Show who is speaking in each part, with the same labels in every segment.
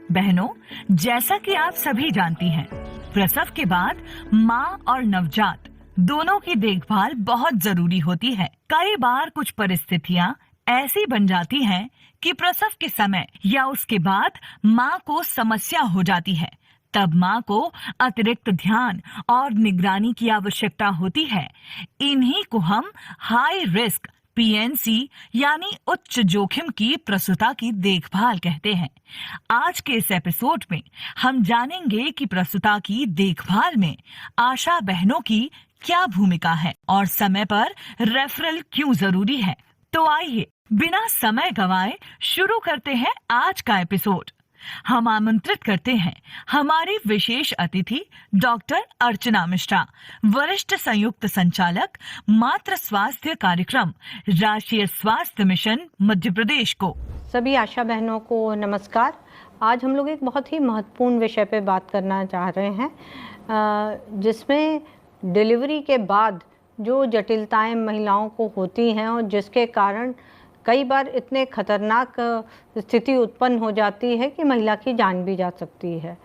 Speaker 1: बहनों, जैसा कि आप सभी जानती हैं, प्रसव के बाद माँ और नवजात दोनों की देखभाल बहुत जरूरी होती है। कई बार कुछ परिस्थितियाँ ऐसी बन जाती हैं कि प्रसव के समय या उसके बाद माँ को समस्या हो जाती है। तब माँ को अतिरिक्त ध्यान और निगरानी की आवश्यकता होती है। इन्हीं को हम हाई रिस्क पीएनसी यानी उच्च जोखिम की प्रसूता की देखभाल कहते हैं। आज के इस एपिसोड में हम जानेंगे कि प्रसूता की देखभाल में आशा बहनों की क्या भूमिका है और समय पर रेफरल क्यों जरूरी है। तो आइए बिना समय गंवाए शुरू करते हैं आज का एपिसोड। हम आमंत्रित करते हैं हमारी विशेष अतिथि डॉक्टर अर्चना मिश्रा, वरिष्ठ संयुक्त संचालक मातृ स्वास्थ्य कार्यक्रम, राष्ट्रीय स्वास्थ्य मिशन मध्य प्रदेश को।
Speaker 2: सभी आशा बहनों को नमस्कार। आज हम लोग एक बहुत ही महत्वपूर्ण विषय पे बात करना चाह रहे हैं, जिसमें डिलीवरी के बाद जो जटिलताएं महिलाओं को होती हैं और जिसके कारण कई बार इतने खतरनाक स्थिति उत्पन्न हो जाती है कि महिला की जान भी जा सकती है।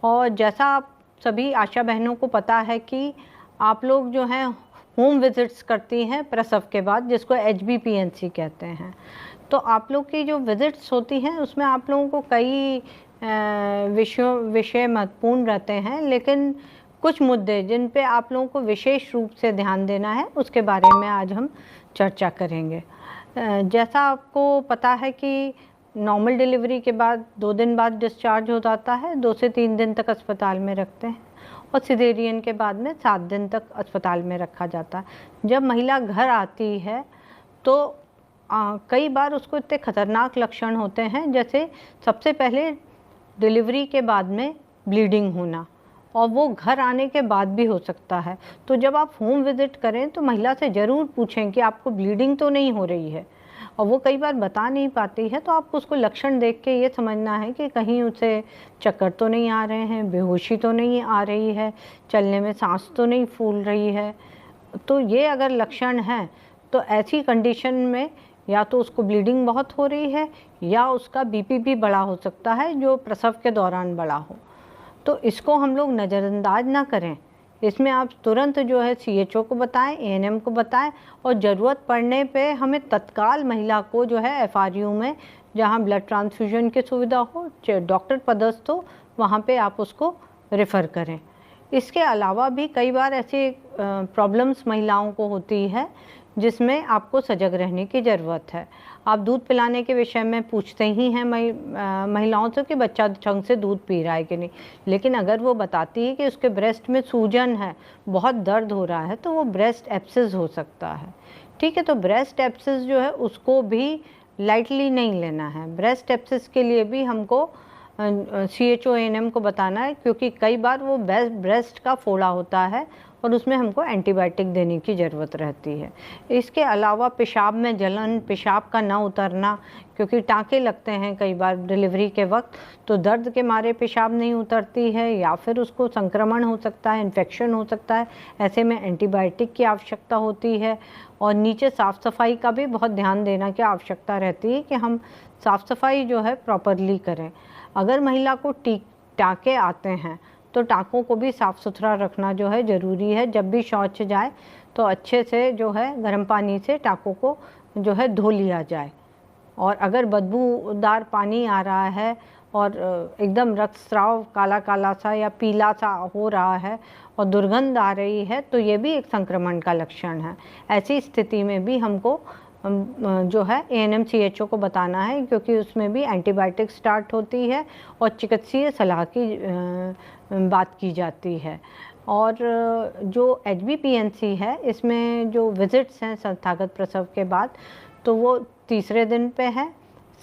Speaker 2: और जैसा आप सभी आशा बहनों को पता है कि आप लोग जो हैं होम विजिट्स करती हैं प्रसव के बाद, जिसको HBPNC कहते हैं। तो आप लोग की जो विजिट्स होती हैं उसमें आप लोगों को कई विषय महत्वपूर्ण रहते हैं, लेकिन कुछ मुद्दे जिन पे आप लोगों को विशेष रूप से ध्यान देना है उसके बारे में आज हम चर्चा करेंगे। जैसा आपको पता है कि नॉर्मल डिलीवरी के बाद 2 दिन बाद डिस्चार्ज हो जाता है, 2 से 3 दिन तक अस्पताल में रखते हैं, और सिजेरियन के बाद में 7 दिन तक अस्पताल में रखा जाता है। जब महिला घर आती है तो कई बार उसको इतने खतरनाक लक्षण होते हैं, जैसे सबसे पहले डिलीवरी के बाद में ब्लीडिंग होना, और वो घर आने के बाद भी हो सकता है। तो जब आप होम विजिट करें तो महिला से ज़रूर पूछें कि आपको ब्लीडिंग तो नहीं हो रही है, और वो कई बार बता नहीं पाती है तो आपको उसको लक्षण देख के ये समझना है कि कहीं उसे चक्कर तो नहीं आ रहे हैं, बेहोशी तो नहीं आ रही है, चलने में सांस तो नहीं फूल रही है। तो ये अगर लक्षण हैं तो ऐसी कंडीशन में या तो उसको ब्लीडिंग बहुत हो रही है या उसका BP भी बढ़ा हो सकता है, जो प्रसव के दौरान बढ़ा हो। तो इसको हम लोग नज़रअंदाज ना करें। इसमें आप तुरंत जो है CHO को बताएं, ANM को बताएं, और ज़रूरत पड़ने पे हमें तत्काल महिला को जो है FRU में, जहां ब्लड ट्रांसफ्यूजन की सुविधा हो, डॉक्टर पदस्थ हो, वहां पे आप उसको रेफ़र करें। इसके अलावा भी कई बार ऐसी प्रॉब्लम्स महिलाओं को होती है जिसमें आपको सजग रहने की ज़रूरत है। आप दूध पिलाने के विषय में पूछते ही हैं महिलाओं से कि बच्चा ढंग से दूध पी रहा है कि नहीं, लेकिन अगर वो बताती है कि उसके ब्रेस्ट में सूजन है, बहुत दर्द हो रहा है, तो वो ब्रेस्ट एब्सेस हो सकता है। ठीक है, तो ब्रेस्ट एब्सेस जो है उसको भी लाइटली नहीं लेना है। ब्रेस्ट एब्सेस के लिए भी हमको CHO ANM को बताना है, क्योंकि कई बार वो ब्रेस्ट का फोड़ा होता है और उसमें हमको एंटीबायोटिक देने की ज़रूरत रहती है। इसके अलावा पेशाब में जलन, पेशाब का ना उतरना, क्योंकि टाँके लगते हैं कई बार डिलीवरी के वक्त, तो दर्द के मारे पेशाब नहीं उतरती है या फिर उसको संक्रमण हो सकता है, इन्फेक्शन हो सकता है, ऐसे में एंटीबायोटिक की आवश्यकता होती है। और नीचे साफ़ सफाई का भी बहुत ध्यान देना की आवश्यकता रहती है कि हम साफ़ सफाई जो है प्रॉपरली करें। अगर महिला को टाँके आते हैं तो टाँकों को भी साफ़ सुथरा रखना जो है ज़रूरी है। जब भी शौच जाए तो अच्छे से जो है गर्म पानी से टाँकों को जो है धो लिया जाए। और अगर बदबूदार पानी आ रहा है और एकदम रक्तस्राव काला काला सा या पीला सा हो रहा है और दुर्गंध आ रही है, तो ये भी एक संक्रमण का लक्षण है। ऐसी स्थिति में भी हमको जो है ANM CHO को बताना है, क्योंकि उसमें भी एंटीबायोटिक स्टार्ट होती है और चिकित्सीय सलाह की बात की जाती है। और जो HBPNC है, इसमें जो विजिट्स हैं संस्थागत प्रसव के बाद, तो वो 3रे दिन पे है,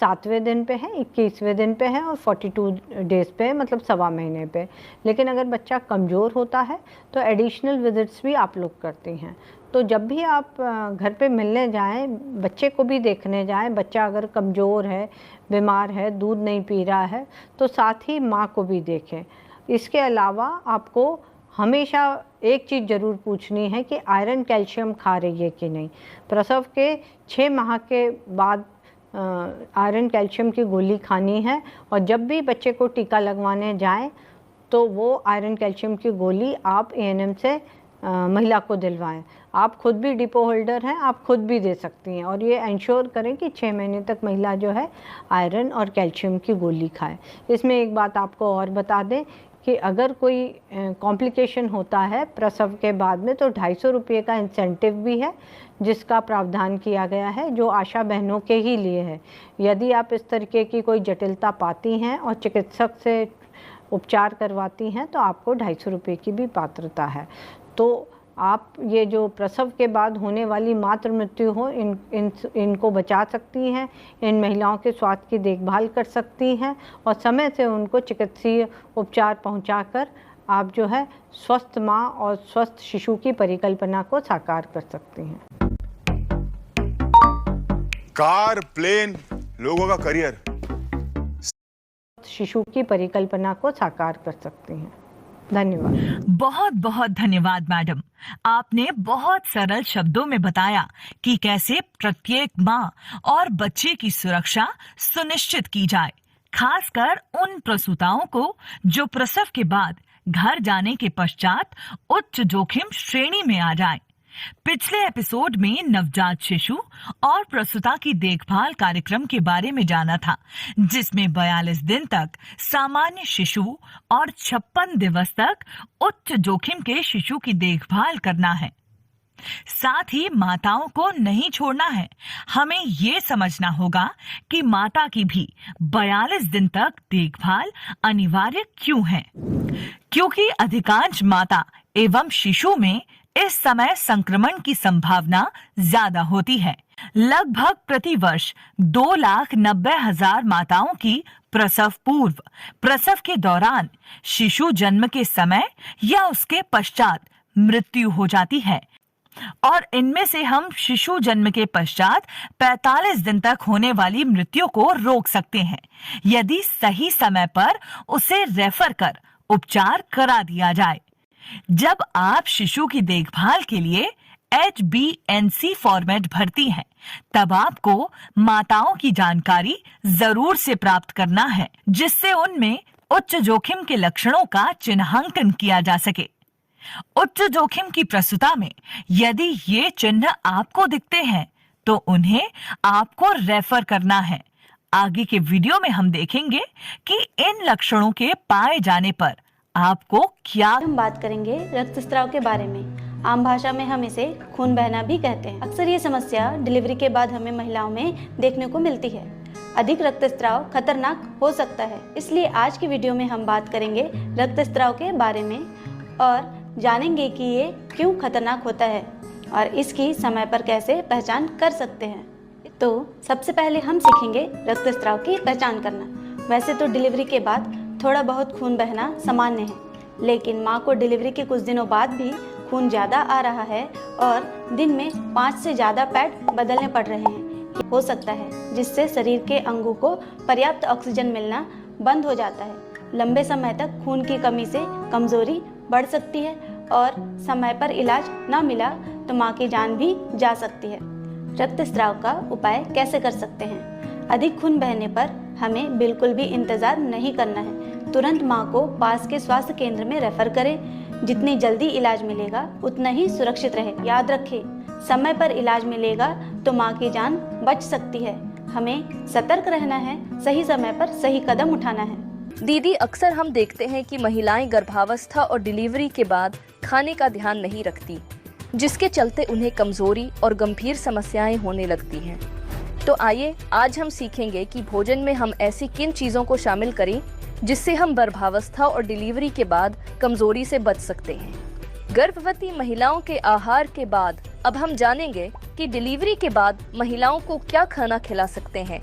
Speaker 2: 7वें दिन पे है, 21वें दिन पे है और 42 डेज़ पे है, मतलब 1.25 महीने पे। लेकिन अगर बच्चा कमज़ोर होता है तो एडिशनल विजिट्स भी आप लोग करती हैं। तो जब भी आप घर पे मिलने जाएं, बच्चे को भी देखने जाएं, बच्चा अगर कमज़ोर है, बीमार है, दूध नहीं पी रहा है, तो साथ ही माँ को भी देखें। इसके अलावा आपको हमेशा एक चीज़ ज़रूर पूछनी है कि आयरन कैल्शियम खा रही है कि नहीं। प्रसव के 6 माह के बाद आयरन कैल्शियम की गोली खानी है, और जब भी बच्चे को टीका लगवाने जाएं तो वो आयरन कैल्शियम की गोली आप एएनएम से महिला को दिलवाएं। आप खुद भी डिपो होल्डर हैं, आप खुद भी दे सकती हैं, और ये इंश्योर करें कि 6 महीने तक महिला जो है आयरन और कैल्शियम की गोली खाए। इसमें एक बात आपको और बता दें कि अगर कोई कॉम्प्लिकेशन होता है प्रसव के बाद में तो 250 रुपये का इंसेंटिव भी है जिसका प्रावधान किया गया है, जो आशा बहनों के ही लिए है। यदि आप इस तरीके की कोई जटिलता पाती हैं और चिकित्सक से उपचार करवाती हैं तो आपको 250 रुपये की भी पात्रता है। तो आप ये जो प्रसव के बाद होने वाली मातृ मृत्यु हो इनको बचा सकती हैं, इन महिलाओं के स्वास्थ्य की देखभाल कर सकती हैं, और समय से उनको चिकित्सीय उपचार पहुंचाकर आप जो है स्वस्थ माँ और स्वस्थ शिशु की परिकल्पना को साकार कर सकती हैं।
Speaker 3: कार, प्लेन, लोगों का करियर,
Speaker 2: शिशु की परिकल्पना को साकार कर सकती हैं। धन्यवाद।
Speaker 1: बहुत बहुत धन्यवाद मैडम। आपने बहुत सरल शब्दों में बताया कि कैसे प्रत्येक माँ और बच्चे की सुरक्षा सुनिश्चित की जाए, खासकर उन प्रसूताओं को जो प्रसव के बाद घर जाने के पश्चात उच्च जोखिम श्रेणी में आ जाए। पिछले एपिसोड में नवजात शिशु और प्रसूता की देखभाल कार्यक्रम के बारे में जाना था, जिसमें 42 दिन तक सामान्य शिशु और 56 दिवस तक उच्च जोखिम के शिशु की देखभाल करना है। साथ ही माताओं को नहीं छोड़ना है। हमें ये समझना होगा कि माता की भी 42 दिन तक देखभाल अनिवार्य क्यों है, क्योंकि अधिकांश माता एवं शिशु में इस समय संक्रमण की संभावना ज्यादा होती है। लगभग प्रतिवर्ष 2,90,000 माताओं की प्रसव पूर्व, प्रसव के दौरान, शिशु जन्म के समय या उसके पश्चात मृत्यु हो जाती है, और इनमें से हम शिशु जन्म के पश्चात 45 दिन तक होने वाली मृत्यु को रोक सकते हैं यदि सही समय पर उसे रेफर कर उपचार करा दिया जाए। जब आप शिशु की देखभाल के लिए HbA1c फॉर्मेट भरती हैं, तब आपको माताओं की जानकारी जरूर से प्राप्त करना है, जिससे उनमें उच्च जोखिम के लक्षणों का चिन्हांकन किया जा सके। उच्च जोखिम की प्रसूता में यदि ये चिन्ह आपको दिखते हैं तो उन्हें आपको रेफर करना है। आगे के वीडियो में हम देखेंगे कि इन लक्षणों के पाए जाने पर आपको क्या।
Speaker 4: हम बात करेंगे रक्तस्राव के बारे में। आम भाषा में हम इसे खून बहना भी कहते हैं। अक्सर ये समस्या डिलीवरी के बाद हमें महिलाओं में देखने को मिलती है। अधिक रक्तस्राव खतरनाक हो सकता है, इसलिए आज की वीडियो में हम बात करेंगे रक्तस्राव के बारे में और जानेंगे कि ये क्यों खतरनाक होता है और इसकी समय पर कैसे पहचान कर सकते हैं। तो सबसे पहले हम सीखेंगे रक्तस्राव की पहचान करना। वैसे तो डिलीवरी के बाद थोड़ा बहुत खून बहना सामान्य है, लेकिन माँ को डिलीवरी के कुछ दिनों बाद भी खून ज़्यादा आ रहा है और दिन में 5 से ज़्यादा पैड बदलने पड़ रहे हैं, हो सकता है जिससे शरीर के अंगों को पर्याप्त ऑक्सीजन मिलना बंद हो जाता है। लंबे समय तक खून की कमी से कमजोरी बढ़ सकती है और समय पर इलाज न मिला तो माँ की जान भी जा सकती है। रक्तस्राव का उपाय कैसे कर सकते हैं? अधिक खून बहने पर हमें बिल्कुल भी इंतजार नहीं करना है। तुरंत माँ को पास के स्वास्थ्य केंद्र में रेफर करें। जितनी जल्दी इलाज मिलेगा उतना ही सुरक्षित रहे। याद रखें, समय पर इलाज मिलेगा तो माँ की जान बच सकती है। हमें सतर्क रहना है, सही समय पर सही कदम उठाना है।
Speaker 5: दीदी, अक्सर हम देखते हैं कि महिलाएं गर्भावस्था और डिलीवरी के बाद खाने का ध्यान नहीं रखती, जिसके चलते उन्हें कमजोरी और गंभीर समस्याएं होने लगती हैं। तो आइए आज हम सीखेंगे कि भोजन में हम ऐसी किन चीज़ों को शामिल करें जिससे हम गर्भावस्था और डिलीवरी के बाद कमजोरी से बच सकते हैं। गर्भवती महिलाओं के आहार के बाद अब हम जानेंगे कि डिलीवरी के बाद महिलाओं को क्या खाना खिला सकते हैं।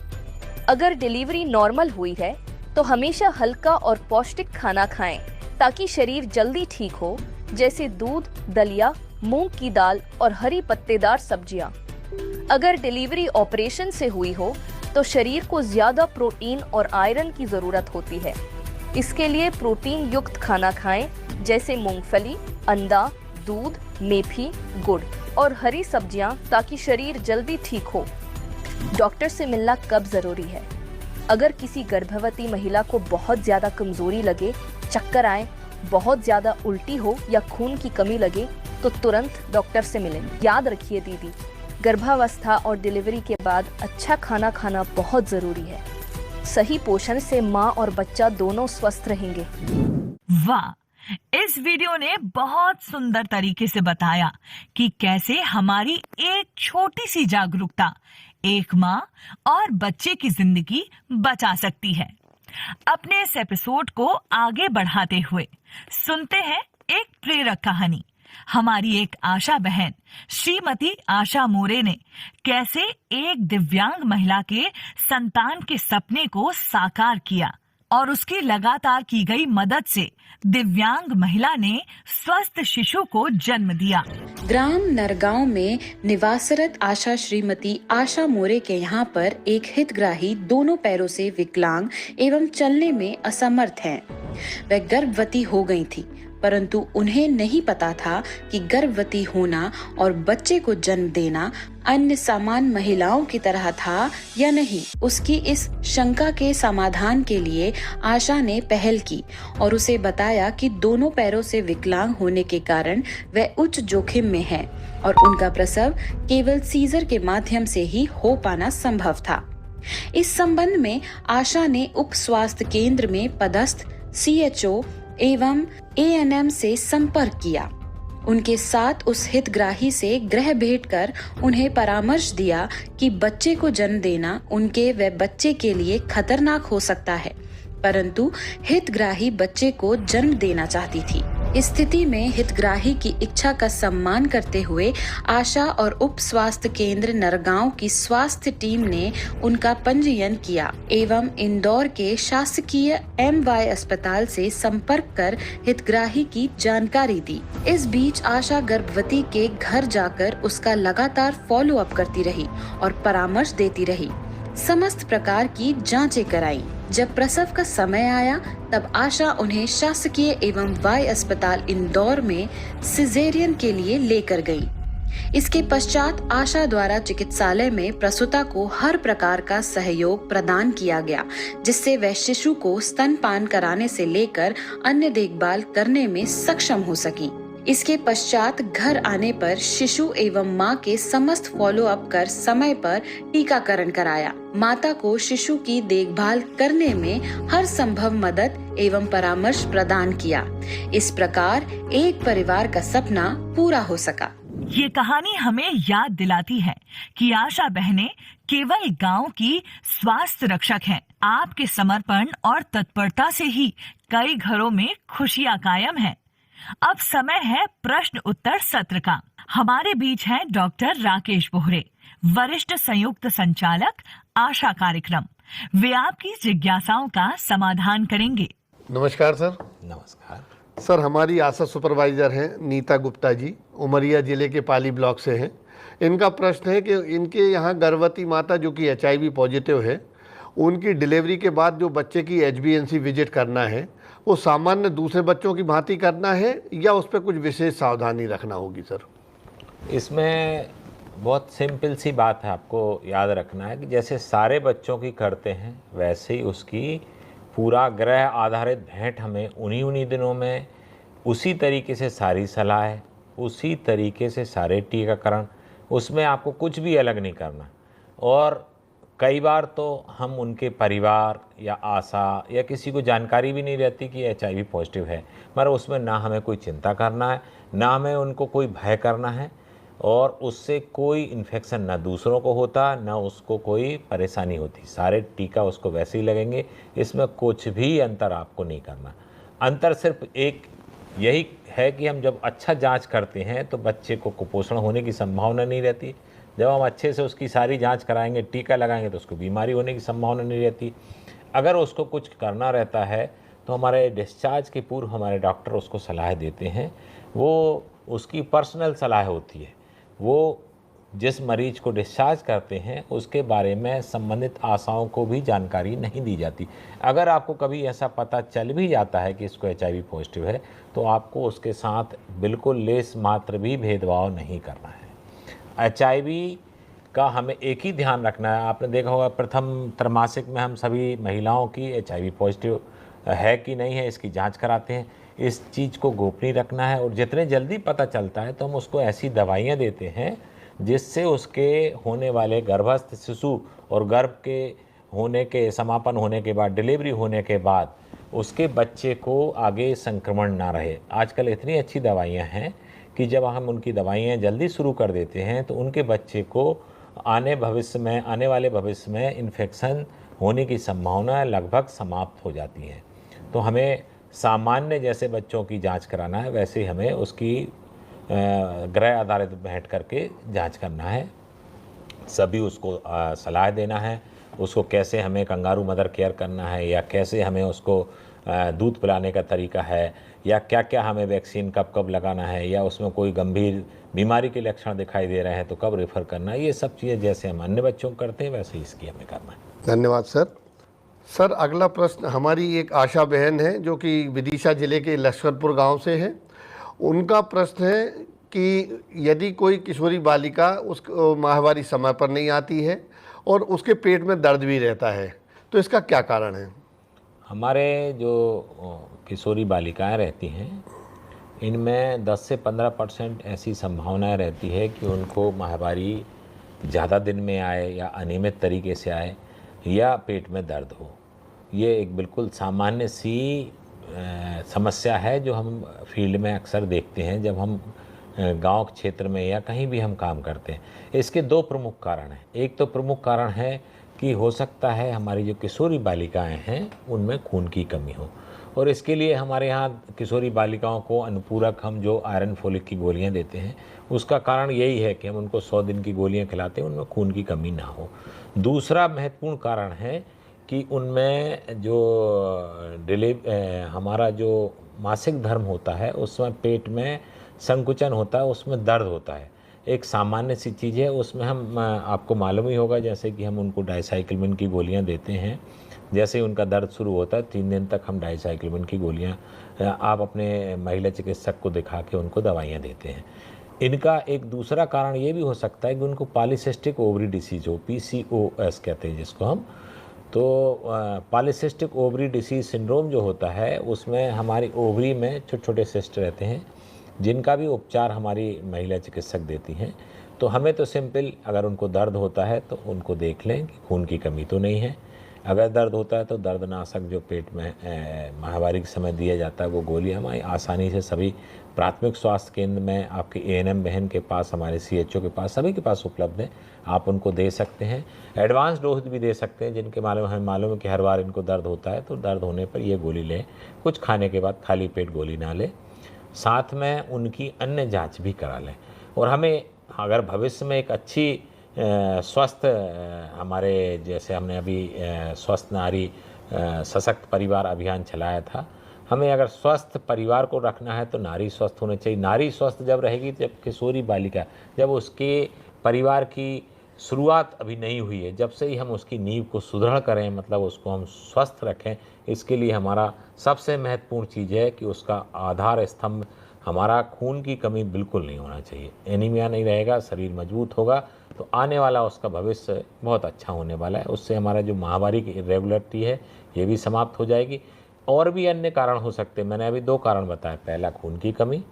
Speaker 5: अगर डिलीवरी नॉर्मल हुई है तो हमेशा हल्का और पौष्टिक खाना खाएं ताकि शरीर जल्दी ठीक हो, जैसे दूध, दलिया, मूंग की दाल और हरी पत्तेदार सब्जियां। अगर डिलीवरी ऑपरेशन से हुई हो तो शरीर को ज्यादा प्रोटीन और आयरन की जरूरत होती है। इसके लिए प्रोटीन युक्त खाना खाएं, जैसे मूंगफली, अंडा, दूध, मेथी, गुड़ और हरी सब्जियां, ताकि शरीर जल्दी ठीक हो। डॉक्टर से मिलना कब जरूरी है? अगर किसी गर्भवती महिला को बहुत ज्यादा कमजोरी लगे, चक्कर आए, बहुत ज्यादा उल्टी हो या खून की कमी लगे तो तुरंत डॉक्टर से मिलें। याद रखिए दीदी, गर्भावस्था और डिलीवरी के बाद अच्छा खाना खाना बहुत जरूरी है। सही पोषण से माँ और बच्चा दोनों स्वस्थ रहेंगे।
Speaker 1: वाह, इस वीडियो ने बहुत सुंदर तरीके से बताया कि कैसे हमारी एक छोटी सी जागरूकता एक माँ और बच्चे की जिंदगी बचा सकती है। अपने इस एपिसोड को आगे बढ़ाते हुए सुनते हैं एक प्रेरक कहानी। हमारी एक आशा बहन श्रीमती आशा मोरे ने कैसे एक दिव्यांग महिला के संतान के सपने को साकार किया और उसकी लगातार की गई मदद से दिव्यांग महिला ने स्वस्थ शिशु को जन्म दिया।
Speaker 6: ग्राम नरगांव में निवासरत आशा श्रीमती आशा मोरे के यहाँ पर एक हितग्राही दोनों पैरों से विकलांग एवं चलने में असमर्थ हैं। वह गर्भवती हो गई थी, परंतु उन्हें नहीं पता था कि गर्भवती होना और बच्चे को जन्म देना अन्य सामान्य महिलाओं की तरह था या नहीं। उसकी इस शंका के समाधान के लिए आशा ने पहल की और उसे बताया कि दोनों पैरों से विकलांग होने के कारण वह उच्च जोखिम में है और उनका प्रसव केवल सीजर के माध्यम से ही हो पाना संभव था। इस संबंध में आशा ने उप स्वास्थ्य केंद्र में पदस्थ CHO एवं ANM से संपर्क किया। उनके साथ उस हितग्राही से गृह भेंट कर उन्हें परामर्श दिया कि बच्चे को जन्म देना उनके व बच्चे के लिए खतरनाक हो सकता है, परंतु हितग्राही बच्चे को जन्म देना चाहती थी। इस स्थिति में हितग्राही की इच्छा का सम्मान करते हुए आशा और उप स्वास्थ्य केंद्र नरगांव की स्वास्थ्य टीम ने उनका पंजीयन किया एवं इंदौर के शासकीय MY अस्पताल से संपर्क कर हितग्राही की जानकारी दी। इस बीच आशा गर्भवती के घर जाकर उसका लगातार फॉलो अप करती रही और परामर्श देती रही। समस्त प्रकार की जांचें कराई। जब प्रसव का समय आया तब आशा उन्हें शासकीय एवं Y अस्पताल इंदौर में सिजेरियन के लिए लेकर गई। इसके पश्चात आशा द्वारा चिकित्सालय में प्रसूता को हर प्रकार का सहयोग प्रदान किया गया, जिससे वह शिशु को स्तनपान कराने से लेकर अन्य देखभाल करने में सक्षम हो सकी। इसके पश्चात घर आने पर शिशु एवं मां के समस्त फॉलो अप कर समय पर टीकाकरण कराया। माता को शिशु की देखभाल करने में हर संभव मदद एवं परामर्श प्रदान किया। इस प्रकार एक परिवार का सपना पूरा हो सका।
Speaker 1: ये कहानी हमें याद दिलाती है कि आशा बहनें केवल गांव की स्वास्थ्य रक्षक हैं। आपके समर्पण और तत्परता से ही कई घरों में खुशियां कायम हैं। अब समय है प्रश्न उत्तर सत्र का। हमारे बीच हैं डॉक्टर राकेश बोहरे, वरिष्ठ संयुक्त संचालक आशा कार्यक्रम। वे आपकी जिज्ञासाओं का समाधान करेंगे।
Speaker 7: नमस्कार सर।
Speaker 8: नमस्कार
Speaker 7: सर, हमारी आशा सुपरवाइजर हैं नीता गुप्ता जी, उमरिया जिले के पाली ब्लॉक से हैं। इनका प्रश्न है कि इनके यहाँ गर्भवती माता जो कि HIV पॉजिटिव है, उनकी डिलीवरी के बाद जो बच्चे की HbA1c विजिट करना है वो सामान्य दूसरे बच्चों की भांति करना है या उस पर कुछ विशेष सावधानी रखना होगी सर?
Speaker 8: इसमें बहुत सिंपल सी बात है, आपको याद रखना है कि जैसे सारे बच्चों की करते हैं वैसे ही उसकी पूरा ग्रह आधारित भेंट हमें उन्हीं दिनों में उसी तरीके से सारी सलाह है, उसी तरीके से सारे टीकाकरण, उसमें आपको कुछ भी अलग नहीं करना। और कई बार तो हम उनके परिवार या आशा या किसी को जानकारी भी नहीं रहती कि HIV पॉजिटिव है, मगर उसमें ना हमें कोई चिंता करना है, ना हमें उनको कोई भय करना है और उससे कोई इन्फेक्शन ना दूसरों को होता, ना उसको कोई परेशानी होती। सारे टीका उसको वैसे ही लगेंगे, इसमें कुछ भी अंतर आपको नहीं करना। अंतर सिर्फ एक यही है कि हम जब अच्छा जांच करते हैं तो बच्चे को कुपोषण होने की संभावना नहीं रहती। जब हम अच्छे से उसकी सारी जांच कराएंगे, टीका लगाएंगे, तो उसको बीमारी होने की संभावना नहीं रहती। अगर उसको कुछ करना रहता है तो हमारे डिस्चार्ज के पूर्व हमारे डॉक्टर उसको सलाह देते हैं। वो उसकी पर्सनल सलाह होती है। वो जिस मरीज को डिस्चार्ज करते हैं उसके बारे में संबंधित आशाओं को भी जानकारी नहीं दी जाती। अगर आपको कभी ऐसा पता चल भी जाता है कि इसको HIV पॉजिटिव है तो आपको उसके साथ बिल्कुल लेस मात्र भी भेदभाव नहीं करना है। HIV का हमें एक ही ध्यान रखना है। आपने देखा होगा प्रथम त्रैमासिक में हम सभी महिलाओं की HIV पॉजिटिव है कि नहीं है इसकी जांच कराते हैं। इस चीज़ को गोपनीय रखना है और जितने जल्दी पता चलता है तो हम उसको ऐसी दवाइयाँ देते हैं जिससे उसके होने वाले गर्भस्थ शिशु और गर्भ के होने के समापन होने के बाद, डिलीवरी होने के बाद उसके बच्चे को आगे संक्रमण ना रहे। आजकल इतनी अच्छी दवाइयाँ हैं कि जब हम उनकी दवाइयाँ जल्दी शुरू कर देते हैं तो उनके बच्चे को आने वाले भविष्य में इन्फेक्शन होने की संभावना लगभग समाप्त हो जाती है। तो हमें सामान्य जैसे बच्चों की जांच कराना है वैसे ही हमें उसकी ग्रह आधारित भेंट करके जांच करना है। सभी उसको सलाह देना है, उसको कैसे हमें कंगारू मदर केयर करना है या कैसे हमें उसको दूध पिलाने का तरीका है या क्या क्या हमें वैक्सीन कब कब लगाना है या उसमें कोई गंभीर बीमारी के लक्षण दिखाई दे रहे हैं तो कब रेफ़र करना है। ये सब चीज़ें जैसे हम अन्य बच्चों को करते हैं वैसे ही इसकी हमें करना है।
Speaker 7: धन्यवाद सर। सर अगला प्रश्न हमारी एक आशा बहन है जो कि विदिशा जिले के लश्करपुर गांव से है। उनका प्रश्न है कि यदि कोई किशोरी बालिका उस माहवारी समय पर नहीं आती है और उसके पेट में दर्द भी रहता है तो इसका क्या कारण है? हमारे
Speaker 8: जो किशोरी बालिकाएं रहती हैं इनमें 10 से 15% ऐसी संभावनाएं रहती है कि उनको माहवारी ज़्यादा दिन में आए या अनियमित तरीके से आए या पेट में दर्द हो। ये एक बिल्कुल सामान्य सी समस्या है जो हम फील्ड में अक्सर देखते हैं जब हम गांव क्षेत्र में या कहीं भी हम काम करते हैं। इसके दो प्रमुख कारण हैं। एक तो प्रमुख कारण है कि हो सकता है हमारी जो किशोरी बालिकाएं हैं उनमें खून की कमी हो और इसके लिए हमारे यहाँ किशोरी बालिकाओं को अनुपूरक हम जो आयरन फोलिक की गोलियां देते हैं उसका कारण यही है कि हम उनको 100 दिन की गोलियां खिलाते हैं, उनमें खून की कमी ना हो। दूसरा महत्वपूर्ण कारण है कि उनमें जो हमारा जो मासिक धर्म होता है उसमें पेट में संकुचन होता है, उसमें दर्द होता है। एक सामान्य सी चीज़ है, उसमें हम आपको मालूम ही होगा जैसे कि हम उनको डाइसाइक्लोमिन की गोलियां देते हैं। जैसे ही उनका दर्द शुरू होता है 3 दिन तक हम डाइसाइक्लोमिन की गोलियां आप अपने महिला चिकित्सक को दिखा के उनको दवाइयां देते हैं। इनका एक दूसरा कारण ये भी हो सकता है कि उनको पॉलीसिस्टिक ओवरी डिसीज़ हो, PCOS कहते हैं जिसको हम। तो पॉलीसिस्टिक ओवरी डिसीज़ सिंड्रोम जो होता है उसमें हमारी ओवरी में छोटे छोटे सिस्ट रहते हैं जिनका भी उपचार हमारी महिला चिकित्सक देती हैं। तो हमें तो सिंपल अगर उनको दर्द होता है तो उनको देख लें कि खून की कमी तो नहीं है। अगर दर्द होता है तो दर्दनाशक जो पेट में माहवारी के समय दिया जाता है वो गोली हमारी आसानी से सभी प्राथमिक स्वास्थ्य केंद्र में आपके ANM बहन के पास, हमारे CHO के पास, सभी के पास उपलब्ध है। आप उनको दे सकते हैं। एडवांस डोज भी दे सकते हैं जिनके हमें मालूम है कि हर बार इनको दर्द होता है तो दर्द होने पर ये गोली लें। कुछ खाने के बाद खाली पेट गोली ना लें, साथ में उनकी अन्य जांच भी करा लें। और हमें अगर भविष्य में एक अच्छी स्वस्थ हमारे जैसे हमने अभी स्वस्थ नारी सशक्त परिवार अभियान चलाया था, हमें अगर स्वस्थ परिवार को रखना है तो नारी स्वस्थ होनी चाहिए। नारी स्वस्थ जब रहेगी जब किशोरी बालिका, जब उसके परिवार की शुरुआत अभी नहीं हुई है, जब से ही हम उसकी नींव को सुदृढ़ करें, मतलब उसको हम स्वस्थ रखें। इसके लिए हमारा सबसे महत्वपूर्ण चीज़ है कि उसका आधार स्तंभ हमारा खून की कमी बिल्कुल नहीं होना चाहिए। एनीमिया नहीं रहेगा, शरीर मजबूत होगा तो आने वाला उसका भविष्य बहुत अच्छा होने वाला है। उससे हमारा जो माहवारी की इरेगुलरिटी है ये भी समाप्त हो जाएगी। और भी अन्य कारण हो सकते हैं, मैंने अभी 2 कारण बताए, पहला खून की कमी,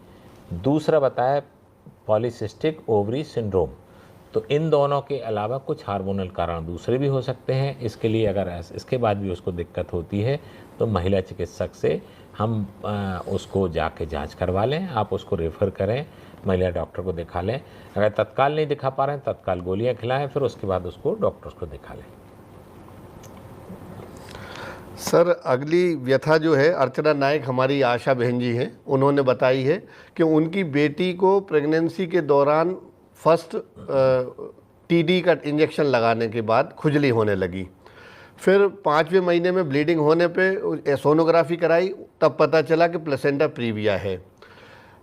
Speaker 8: दूसरा बताया पॉलीसिस्टिक ओवरी सिंड्रोम। तो इन दोनों के अलावा कुछ हार्मोनल कारण दूसरे भी हो सकते हैं। इसके लिए अगर इसके बाद भी उसको दिक्कत होती है तो महिला चिकित्सक से हम उसको जाके जांच करवा लें। आप उसको रेफ़र करें, महिला डॉक्टर को दिखा लें। अगर तत्काल नहीं दिखा पा रहे हैं तत्काल गोलियां खिलाएं, फिर उसके बाद उसको डॉक्टर्स को दिखा लें।
Speaker 7: सर अगली व्यथा जो है अर्चना नायक हमारी आशा बहन जी हैं, उन्होंने बताई है कि उनकी बेटी को प्रेगनेंसी के दौरान फर्स्ट TD का इंजेक्शन लगाने के बाद खुजली होने लगी। फिर 5वें महीने में ब्लीडिंग होने पे सोनोग्राफी कराई, तब पता चला कि प्लेसेंटा प्रीविया है।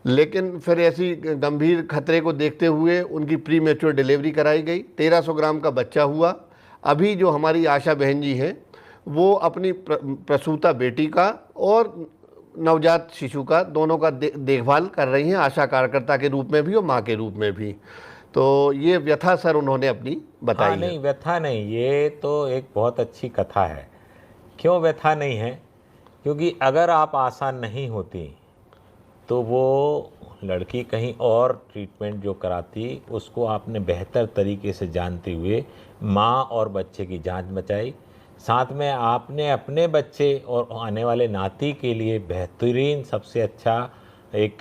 Speaker 7: लेकिन फिर ऐसी गंभीर खतरे को देखते हुए उनकी प्री मैच्योर डिलीवरी कराई गई। 1300 ग्राम का बच्चा हुआ। अभी जो हमारी आशा बहन जी हैं वो अपनी प्रसूता बेटी का और नवजात शिशु का दोनों का देखभाल कर रही हैं, आशा कार्यकर्ता के रूप में भी और माँ के रूप में भी। तो ये व्यथा सर उन्होंने अपनी बताई
Speaker 8: हाँ, नहीं व्यथा नहीं, ये तो एक बहुत अच्छी कथा है। क्यों व्यथा नहीं है? क्योंकि अगर आप आसान नहीं होती तो वो लड़की कहीं और ट्रीटमेंट जो कराती उसको आपने बेहतर तरीके से जानते हुए माँ और बच्चे की जान बचाई, साथ में आपने अपने बच्चे और आने वाले नाती के लिए बेहतरीन सबसे अच्छा एक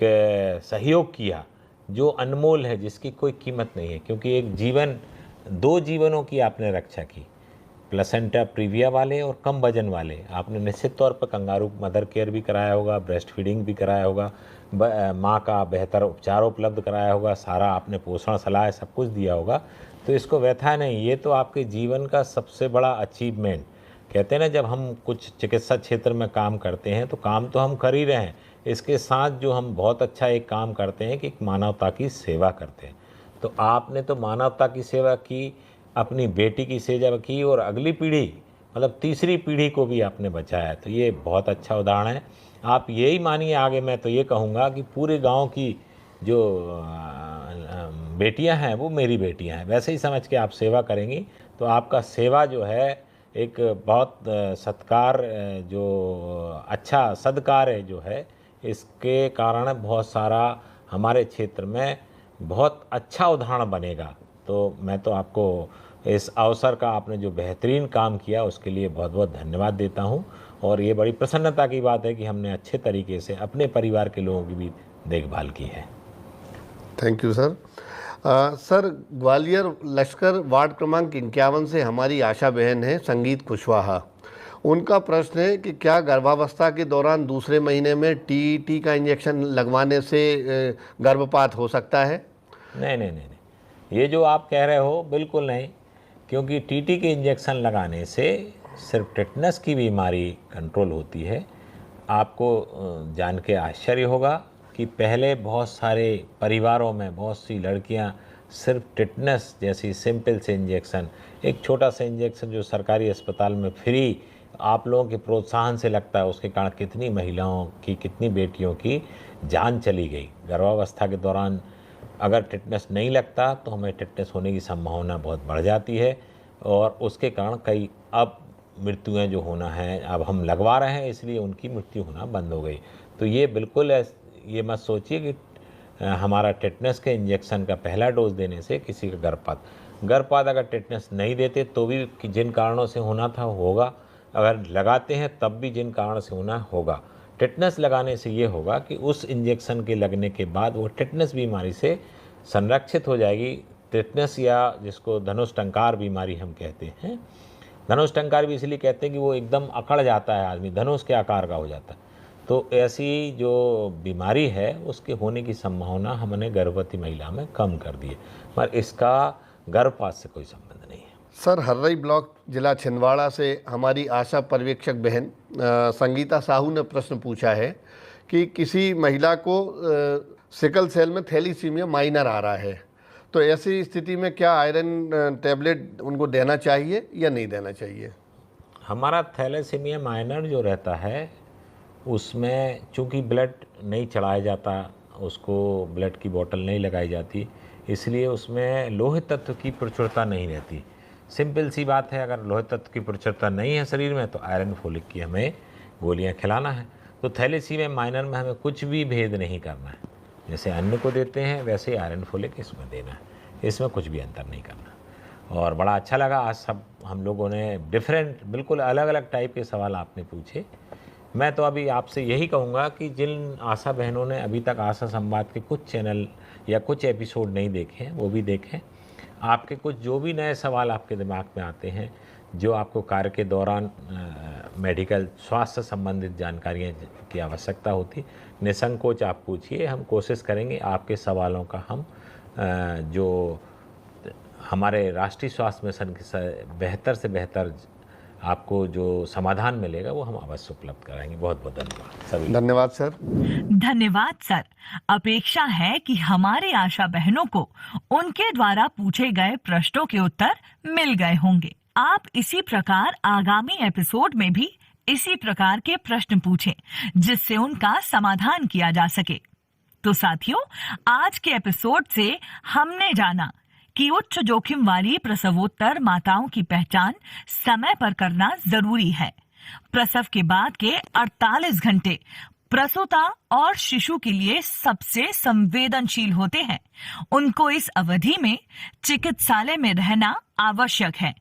Speaker 8: सहयोग किया जो अनमोल है, जिसकी कोई कीमत नहीं है। क्योंकि एक जीवन, 2 जीवनों की आपने रक्षा की, प्लेसेंटा प्रीविया वाले और कम वजन वाले। आपने निश्चित तौर पर कंगारू मदर केयर भी कराया होगा, ब्रेस्ट फीडिंग भी कराया होगा, माँ का बेहतर उपचार उपलब्ध कराया होगा, सारा आपने पोषण सलाह सब कुछ दिया होगा। तो इसको व्यथा नहीं, ये तो आपके जीवन का सबसे बड़ा अचीवमेंट। कहते हैं ना, जब हम कुछ चिकित्सा क्षेत्र में काम करते हैं तो काम तो हम कर ही रहे हैं, इसके साथ जो हम बहुत अच्छा एक काम करते हैं कि मानवता की सेवा करते हैं। तो आपने तो मानवता की सेवा की, अपनी बेटी की सेवा की और अगली पीढ़ी मतलब तीसरी पीढ़ी को भी आपने बचाया। तो ये बहुत अच्छा उदाहरण है। आप यही मानिए, आगे मैं तो ये कहूँगा कि पूरे गांव की जो बेटियां हैं वो मेरी बेटियां हैं, वैसे ही समझ के आप सेवा करेंगी तो आपका सेवा जो है एक बहुत सत्कार, जो अच्छा सदकार्य जो है, इसके कारण बहुत सारा हमारे क्षेत्र में बहुत अच्छा उदाहरण बनेगा। तो मैं तो आपको इस अवसर का, आपने जो बेहतरीन काम किया उसके लिए बहुत बहुत धन्यवाद देता हूं। और ये बड़ी प्रसन्नता की बात है कि हमने अच्छे तरीके से अपने परिवार के लोगों की भी देखभाल की है।
Speaker 7: Thank you sir. Sir, Gwalior Lashkar ward क्रमांक 51 से हमारी आशा बहन है संगीत कुशवाहा। उनका प्रश्न है कि क्या गर्भावस्था के दौरान दूसरे महीने में टीटी का इंजेक्शन लगवाने से गर्भपात हो सकता है?
Speaker 8: नहीं, ये जो आप कह रहे हो बिल्कुल नहीं, क्योंकि टीटी के इंजेक्शन लगाने से सिर्फ टेटनस की बीमारी कंट्रोल होती है। आपको जान के आश्चर्य होगा कि पहले बहुत सारे परिवारों में बहुत सी लड़कियां सिर्फ टेटनस जैसी सिंपल से इंजेक्शन, एक छोटा सा इंजेक्शन जो सरकारी अस्पताल में फ्री आप लोगों के प्रोत्साहन से लगता है, उसके कारण कितनी महिलाओं की, कितनी बेटियों की जान चली गई। गर्भावस्था के दौरान अगर टेटनस नहीं लगता तो हमें टेटनस होने की संभावना बहुत बढ़ जाती है और उसके कारण कई अब मृत्युएं जो होना है, अब हम लगवा रहे हैं इसलिए उनकी मृत्यु होना बंद हो गई। तो ये बिल्कुल ये मत सोचिए कि हमारा टेटनस के इंजेक्शन का पहला डोज देने से किसी का गर्भपात अगर टेटनस नहीं देते तो भी जिन कारणों से होना था होगा, अगर लगाते हैं तब भी जिन कारण से होना होगा। टेटनस लगाने से ये होगा कि उस इंजेक्शन के लगने के बाद वो टेटनस बीमारी से संरक्षित हो जाएगी। टेटनस या जिसको धनुष टंकार बीमारी हम कहते हैं, धनुष टंकार भी इसलिए कहते हैं कि वो एकदम अकड़ जाता है, आदमी धनुष के आकार का हो जाता है। तो ऐसी जो बीमारी है उसके होने की संभावना हमने गर्भवती महिला में कम कर दी है, मगर इसका गर्भपात से कोई संबंध नहीं है।
Speaker 7: सर, हर्रई ब्लॉक जिला छिंदवाड़ा से हमारी आशा पर्यवेक्षक बहन संगीता साहू ने प्रश्न पूछा है कि किसी महिला को सिकल सेल में थैलीसीमिया माइनर आ रहा है, तो ऐसी स्थिति में क्या आयरन टैबलेट उनको देना चाहिए या नहीं देना चाहिए?
Speaker 8: हमारा थैलेसीमिया माइनर जो रहता है उसमें चूँकि ब्लड नहीं चढ़ाया जाता, उसको ब्लड की बोतल नहीं लगाई जाती, इसलिए उसमें लोहे तत्व की प्रचुरता नहीं रहती। सिंपल सी बात है, अगर लोहे तत्व की प्रचुरता नहीं है शरीर में तो आयरन फोलिक की हमें गोलियां खिलाना है। तो थैलेसीमिया माइनर में हमें कुछ भी भेद नहीं करना है, जैसे अन्न को देते हैं वैसे ही आयरन फोलिक इसमें देना है, इसमें कुछ भी अंतर नहीं करना। और बड़ा अच्छा लगा आज सब हम लोगों ने डिफरेंट, बिल्कुल अलग अलग टाइप के सवाल आपने पूछे। मैं तो अभी आपसे यही कहूँगा कि जिन आशा बहनों ने अभी तक आशा संवाद के कुछ चैनल या कुछ एपिसोड नहीं देखे हैं वो भी देखें। आपके कुछ जो भी नए सवाल आपके दिमाग में आते हैं, जो आपको कार्य के दौरान मेडिकल स्वास्थ्य संबंधित जानकारियाँ की आवश्यकता होती, निसंकोच आप पूछिए। हम कोशिश करेंगे आपके सवालों का हम जो हमारे राष्ट्रीय स्वास्थ्य मिशन के बेहतर से बेहतर आपको जो समाधान मिलेगा वो हम अवश्य उपलब्ध कराएंगे। बहुत बहुत धन्यवाद सभी।
Speaker 7: धन्यवाद सर।
Speaker 1: धन्यवाद सर। अपेक्षा है कि हमारे आशा बहनों को उनके द्वारा पूछे गए प्रश्नों के उत्तर मिल गए होंगे। आप इसी प्रकार आगामी एपिसोड में भी इसी प्रकार के प्रश्न पूछें जिससे उनका समाधान किया जा सके। तो साथियों, आज के एपिसोड से हमने जाना कि उच्च जोखिम वाली प्रसवोत्तर माताओं की पहचान समय पर करना जरूरी है। प्रसव के बाद के 48 घंटे प्रसूता और शिशु के लिए सबसे संवेदनशील होते हैं। उनको इस अवधि में चिकित्सालय में रहना आवश्यक है।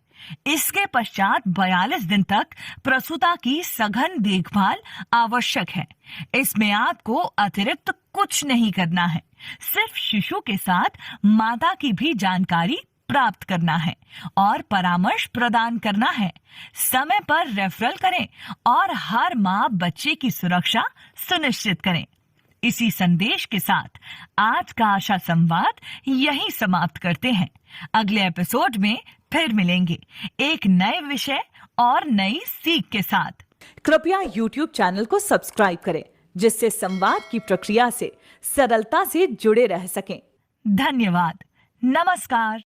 Speaker 1: इसके पश्चात 42 दिन तक प्रसूता की सघन देखभाल आवश्यक है। इसमें आपको अतिरिक्त कुछ नहीं करना है, सिर्फ शिशु के साथ माता की भी जानकारी प्राप्त करना है और परामर्श प्रदान करना है। समय पर रेफरल करें और हर माँ बच्चे की सुरक्षा सुनिश्चित करें। इसी संदेश के साथ आज का आशा संवाद यहीं समाप्त करते हैं। अगले एपिसोड में फिर मिलेंगे एक नए विषय और नई सीख के साथ।
Speaker 9: कृपया YouTube चैनल को सब्सक्राइब करें, जिससे संवाद की प्रक्रिया से सरलता से जुड़े रह सकें।
Speaker 1: धन्यवाद। नमस्कार।